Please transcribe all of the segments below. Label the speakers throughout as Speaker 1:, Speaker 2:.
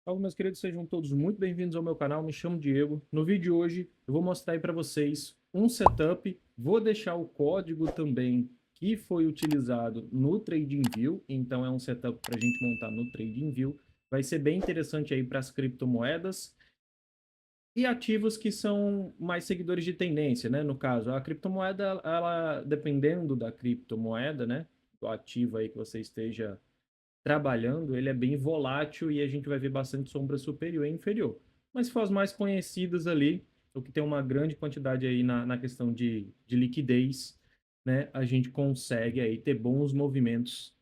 Speaker 1: Salve, meus queridos, sejam todos muito bem-vindos ao meu canal. Me chamo Diego. No vídeo de hoje, eu vou mostrar aí para vocês um setup. Vou deixar o código também que foi utilizado no TradingView. Então, é um setup para a gente montar no TradingView. Vai ser bem interessante aí para as criptomoedas e ativos que são mais seguidores de tendência, né? No caso, a criptomoeda, ela dependendo da criptomoeda, né? Do ativo aí que você esteja trabalhando, ele é bem volátil e a gente vai ver bastante sombra superior e inferior. Mas se for as mais conhecidas ali, o que tem uma grande quantidade aí na questão de liquidez, né, a gente consegue aí ter bons movimentos,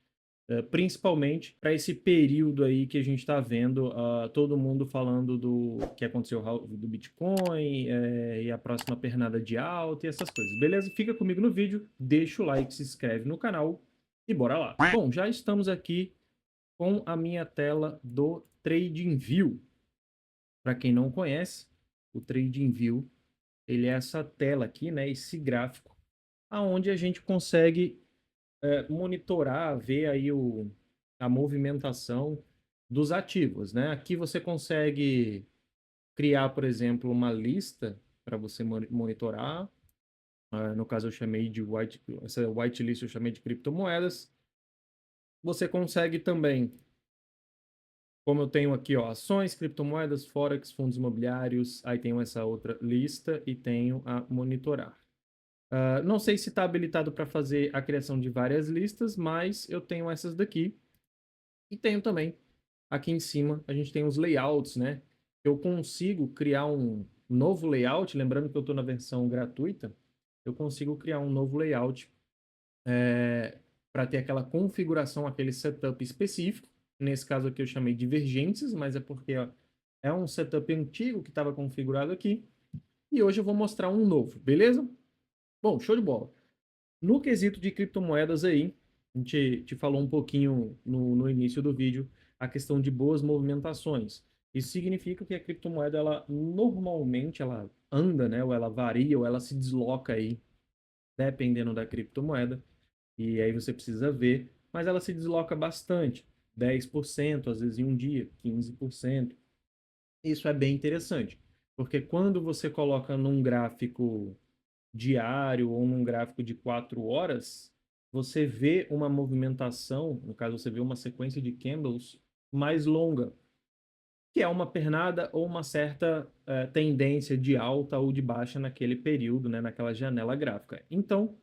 Speaker 1: principalmente para esse período aí que a gente está vendo todo mundo falando do que aconteceu do Bitcoin, e a próxima pernada de alta e essas coisas. Beleza? Fica comigo no vídeo, deixa o like, se inscreve no canal e bora lá. Bom, já estamos aqui com a minha tela do TradingView. Para quem não conhece, o TradingView, ele é essa tela aqui, né, esse gráfico, aonde a gente consegue monitorar, ver aí a movimentação dos ativos, né? Aqui você consegue criar, por exemplo, uma lista para você monitorar. No caso, eu chamei de essa whitelist eu chamei de criptomoedas. Você consegue também, como eu tenho aqui, ó, ações, criptomoedas, forex, fundos imobiliários, aí tenho essa outra lista e tenho a monitorar. Não sei se está habilitado para fazer a criação de várias listas, mas eu tenho essas daqui. E tenho também, aqui em cima, a gente tem os layouts, né? Eu consigo criar um novo layout, lembrando que eu estou na versão gratuita, eu consigo criar um novo layout para ter aquela configuração, aquele setup específico. Nesse caso aqui eu chamei divergências, mas é porque ó, é um setup antigo que estava configurado aqui. E hoje eu vou mostrar um novo, beleza? Bom, show de bola. No quesito de criptomoedas aí, a gente te falou um pouquinho no início do vídeo, a questão de boas movimentações. Isso significa que a criptomoeda, ela normalmente ela anda, né? Ou ela varia, ou ela se desloca aí, dependendo da criptomoeda. E aí você precisa ver, mas ela se desloca bastante, 10%, às vezes em um dia, 15%. Isso é bem interessante, porque quando você coloca num gráfico diário ou num gráfico de 4 horas, você vê uma movimentação, no caso você vê uma sequência de candles mais longa, que é uma pernada ou uma certa tendência de alta ou de baixa naquele período, né, naquela janela gráfica. Então,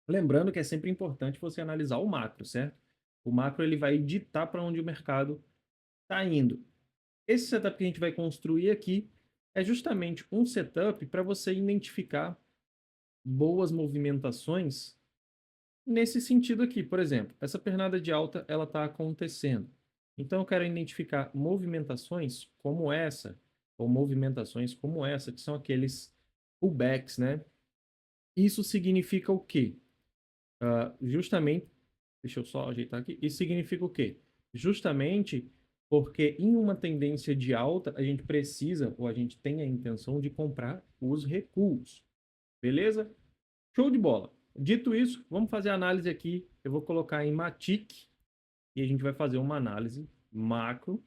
Speaker 1: lembrando que é sempre importante você analisar o macro, certo? O macro ele vai ditar para onde o mercado está indo. Esse setup que a gente vai construir aqui é justamente um setup para você identificar boas movimentações nesse sentido aqui. Por exemplo, essa pernada de alta ela está acontecendo. Então eu quero identificar movimentações como essa, ou movimentações como essa, que são aqueles pullbacks, né? Isso significa o quê? Justamente, deixa eu só ajeitar aqui. Isso significa o quê? Justamente porque em uma tendência de alta, a gente precisa, ou a gente tem a intenção de comprar os recuos. Beleza? Show de bola. Dito isso, vamos fazer a análise aqui. Eu vou colocar em Matic e a gente vai fazer uma análise macro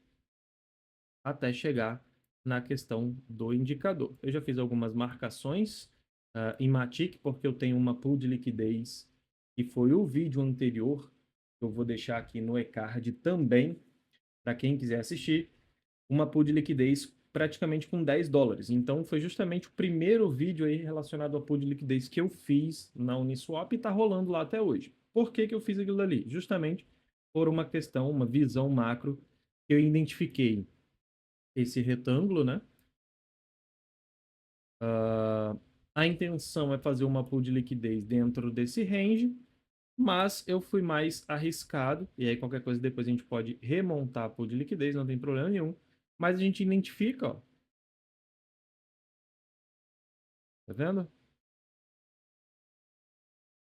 Speaker 1: até chegar na questão do indicador. Eu já fiz algumas marcações em Matic, porque eu tenho uma pool de liquidez, que foi o vídeo anterior, que eu vou deixar aqui no e-card também, para quem quiser assistir, uma pool de liquidez praticamente com US$ 10. Então, foi justamente o primeiro vídeo aí relacionado à pool de liquidez que eu fiz na Uniswap e está rolando lá até hoje. Por que que eu fiz aquilo ali? Justamente por uma questão, uma visão macro, que eu identifiquei esse retângulo, né? Uh, a intenção é fazer uma pool de liquidez dentro desse range, mas eu fui mais arriscado, e aí qualquer coisa depois a gente pode remontar a pool de liquidez, não tem problema nenhum. Mas a gente identifica, ó, tá vendo?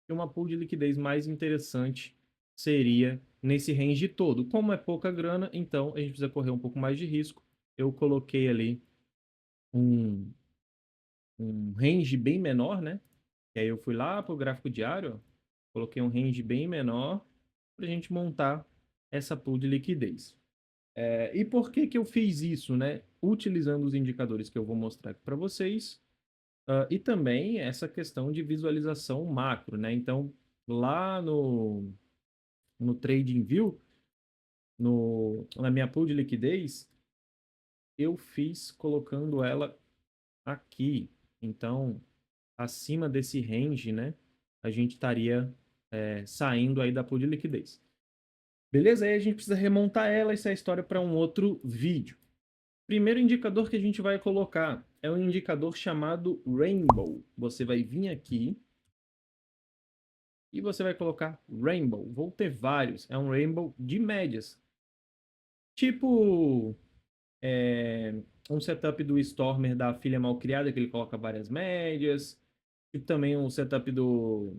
Speaker 1: Que uma pool de liquidez mais interessante seria nesse range todo. Como é pouca grana, então a gente precisa correr um pouco mais de risco. Eu coloquei ali um, um range bem menor, né? E aí eu fui lá para o gráfico diário, ó, coloquei um range bem menor para a gente montar essa pool de liquidez. E por que que eu fiz isso, né? Utilizando os indicadores que eu vou mostrar aqui para vocês, e também essa questão de visualização macro, né? Então, lá no TradingView, na minha pool de liquidez, eu fiz colocando ela aqui. Então, acima desse range, né? A gente estaria saindo aí da pool de liquidez. Beleza? Aí a gente precisa remontar ela, essa é a história para um outro vídeo. Primeiro indicador que a gente vai colocar é um indicador chamado Rainbow. Você vai vir aqui e você vai colocar Rainbow. Vou ter vários. É um Rainbow de médias. Tipo um setup do Stormer da filha malcriada, que ele coloca várias médias. Tipo também um setup do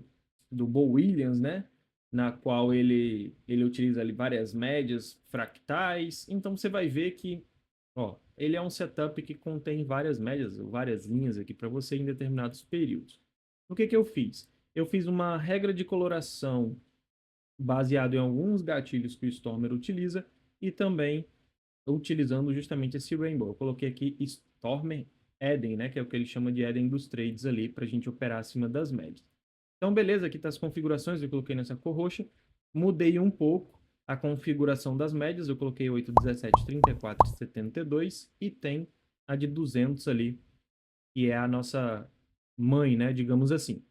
Speaker 1: Bo Williams, né? Na qual ele utiliza ali várias médias fractais. Então você vai ver que, ó, ele é um setup que contém várias médias, várias linhas aqui para você em determinados períodos. O que que eu fiz? Eu fiz uma regra de coloração baseado em alguns gatilhos que o Stormer utiliza e também utilizando justamente esse Rainbow. Eu coloquei aqui Stormer Eden, né, que é o que ele chama de Eden dos trades ali, para a gente operar acima das médias. Então, beleza, aqui tá as configurações, eu coloquei nessa cor roxa, mudei um pouco a configuração das médias, eu coloquei 8, 17, 34, 72 e tem a de 200 ali, que é a nossa mãe, né, digamos assim.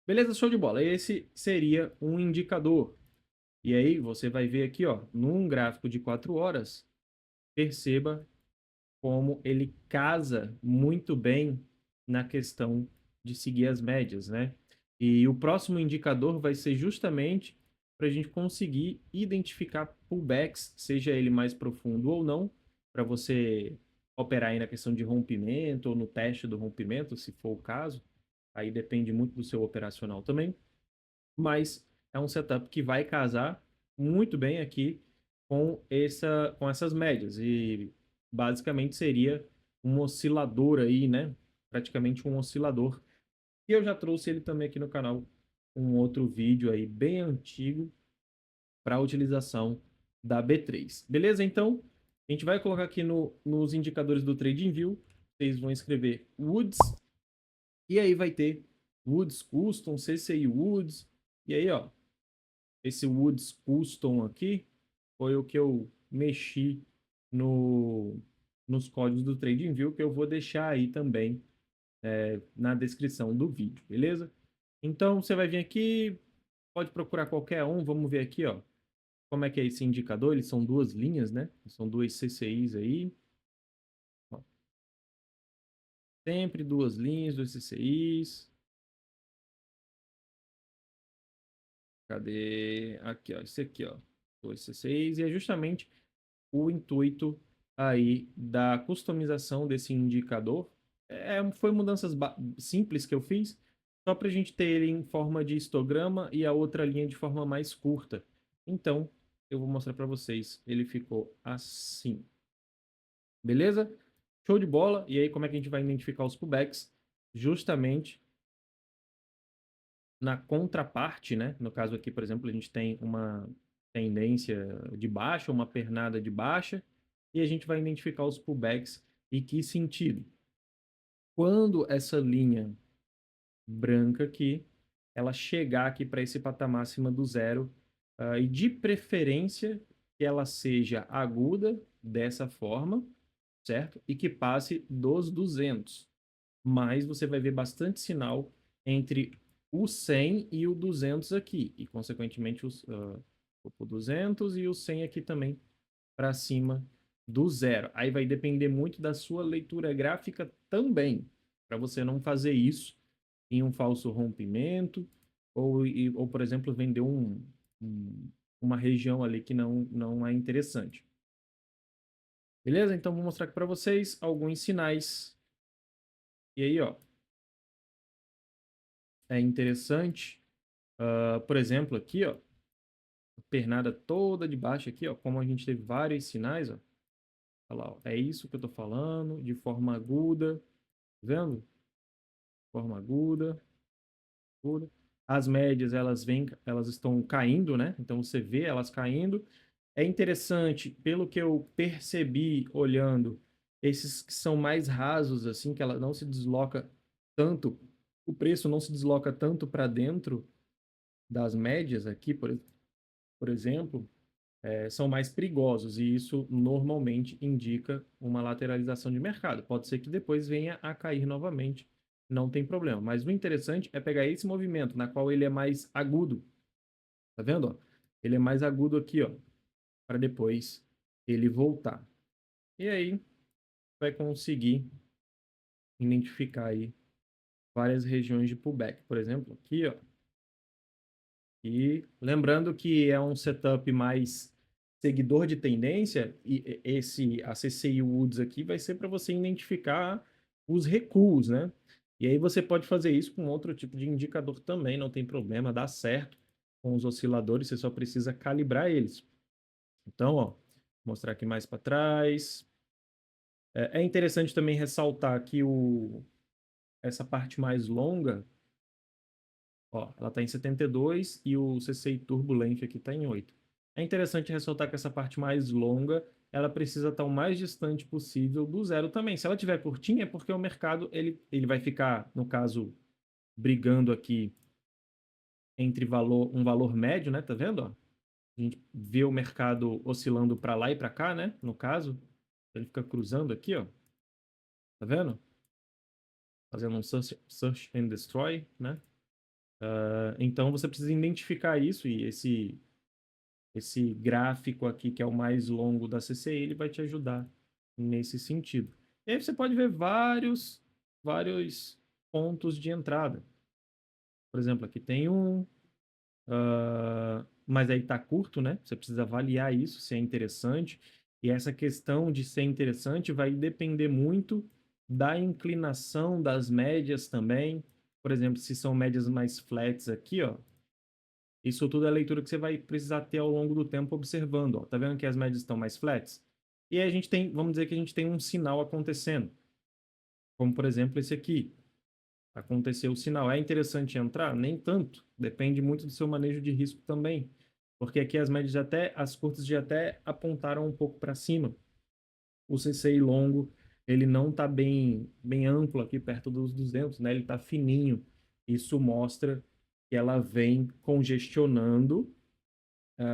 Speaker 1: Beleza, show de bola. Esse seria um indicador. E aí você vai ver aqui, ó, num gráfico de 4 horas, perceba como ele casa muito bem na questão de seguir as médias, né? E o próximo indicador vai ser justamente para a gente conseguir identificar pullbacks, seja ele mais profundo ou não, para você operar aí na questão de rompimento ou no teste do rompimento, se for o caso. Aí depende muito do seu operacional também, mas é um setup que vai casar muito bem aqui com essas médias e basicamente seria um oscilador aí, né? Praticamente um oscilador. E eu já trouxe ele também aqui no canal, um outro vídeo aí bem antigo para a utilização da B3. Beleza? Então, a gente vai colocar aqui nos indicadores do TradingView, vocês vão escrever Woods, e aí vai ter Woods Custom, CCI Woods, e aí, ó, esse Woods Custom aqui foi o que eu mexi no, nos códigos do TradingView, que eu vou deixar aí também na descrição do vídeo, beleza? Então, você vai vir aqui, pode procurar qualquer um, vamos ver aqui, ó, como é que é esse indicador, eles são duas linhas, né? São duas CCIs aí, ó, sempre duas linhas, dois CCIs. Cadê? Aqui, ó, esse aqui, ó, dois CCIs, e é justamente o intuito aí da customização desse indicador. Foi mudanças simples que eu fiz, só para a gente ter ele em forma de histograma e a outra linha de forma mais curta. Então, eu vou mostrar para vocês. Ele ficou assim. Beleza? Show de bola. E aí, como é que a gente vai identificar os pullbacks? Justamente na contraparte, né? No caso aqui, por exemplo, a gente tem uma tendência de baixa, uma pernada de baixa, e a gente vai identificar os pullbacks e que sentido. Quando essa linha branca aqui, ela chegar aqui para esse patamar acima do zero, e de preferência que ela seja aguda dessa forma, certo? E que passe dos 200. Mas você vai ver bastante sinal entre o 100 e o 200 aqui, e consequentemente o 200 e o 100 aqui também para cima do zero. Aí vai depender muito da sua leitura gráfica também, para você não fazer isso em um falso rompimento ou por exemplo, vender uma região ali que não é interessante. Beleza? Então, vou mostrar aqui para vocês alguns sinais. E aí, ó, é interessante, por exemplo, aqui, ó, a pernada toda de baixo aqui, ó, como a gente teve vários sinais, ó, olha lá, ó, é isso que eu tô falando, de forma aguda, tá vendo? Forma aguda, aguda. As médias, elas estão caindo, né? Então, você vê elas caindo, É interessante, pelo que eu percebi olhando, esses que são mais rasos, assim, que ela não se desloca tanto, o preço não se desloca tanto para dentro das médias aqui, por exemplo, são mais perigosos e isso normalmente indica uma lateralização de mercado. Pode ser que depois venha a cair novamente, não tem problema. Mas o interessante é pegar esse movimento, na qual ele é mais agudo. Tá vendo? Ó? Ele é mais agudo aqui, ó, para depois ele voltar. E aí vai conseguir identificar aí várias regiões de pullback. Por exemplo, aqui, ó. E lembrando que é um setup mais seguidor de tendência, e esse a CCI Woods aqui vai ser para você identificar os recuos, né? E aí você pode fazer isso com outro tipo de indicador também, não tem problema, dá certo com os osciladores, você só precisa calibrar eles. Então, ó, vou mostrar aqui mais para trás. É interessante também ressaltar que essa parte mais longa, ó, ela está em 72 e o CCI Turbulent aqui está em 8. É interessante ressaltar que essa parte mais longa, ela precisa estar o mais distante possível do zero também. Se ela estiver curtinha, é porque o mercado ele vai ficar, no caso, brigando aqui entre um valor médio, né? Tá vendo? Ó? A gente vê o mercado oscilando para lá e para cá, né? No caso, ele fica cruzando aqui, ó. Tá vendo? Fazendo um search and destroy, né? Então você precisa identificar isso e esse gráfico aqui, que é o mais longo da CCI, ele vai te ajudar nesse sentido. E aí você pode ver vários pontos de entrada. Por exemplo, aqui tem mas aí está curto, né? Você precisa avaliar isso, se é interessante. E essa questão de ser interessante vai depender muito da inclinação das médias também. Por exemplo, se são médias mais flats aqui, ó, isso tudo é a leitura que você vai precisar ter ao longo do tempo observando. Ó. Tá vendo que as médias estão mais flats? E aí a gente tem, vamos dizer que a gente tem um sinal acontecendo. Como, por exemplo, esse aqui. Aconteceu o sinal. É interessante entrar? Nem tanto. Depende muito do seu manejo de risco também. Porque aqui as médias as curtas já até apontaram um pouco para cima. O CCI longo, ele não está bem amplo aqui perto dos 200, né? Ele está fininho. Isso mostra que ela vem congestionando.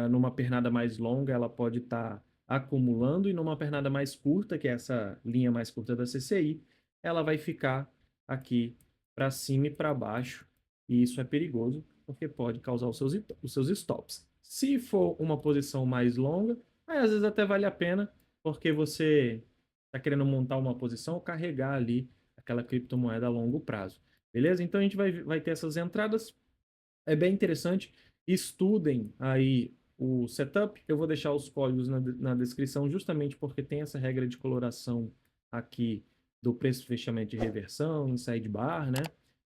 Speaker 1: Numa pernada mais longa, ela pode estar acumulando, e numa pernada mais curta, que é essa linha mais curta da CCI, ela vai ficar aqui para cima e para baixo, e isso é perigoso, porque pode causar os seus stops. Se for uma posição mais longa, aí às vezes até vale a pena, porque você está querendo montar uma posição ou carregar ali aquela criptomoeda a longo prazo. Beleza? Então a gente vai ter essas entradas. É bem interessante. Estudem aí o setup. Eu vou deixar os códigos na descrição, justamente porque tem essa regra de coloração aqui do preço de fechamento de reversão, inside bar, né?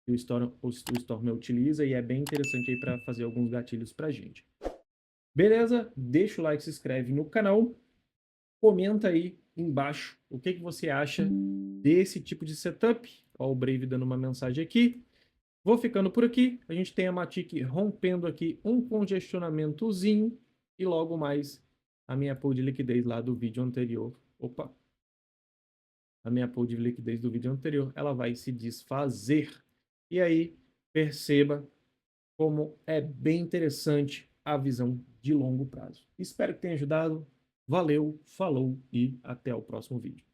Speaker 1: Que o Storm utiliza, e é bem interessante aí para fazer alguns gatilhos para gente. Beleza? Deixa o like, se inscreve no canal, comenta aí embaixo o que você acha desse tipo de setup. Ó, o Brave dando uma mensagem aqui. Vou ficando por aqui. A gente tem a Matic rompendo aqui um congestionamentozinho e logo mais a minha pool de liquidez lá do vídeo anterior. Opa! A minha pool de liquidez do vídeo anterior, ela vai se desfazer. E aí, perceba como é bem interessante a visão de longo prazo. Espero que tenha ajudado. Valeu, falou e até o próximo vídeo.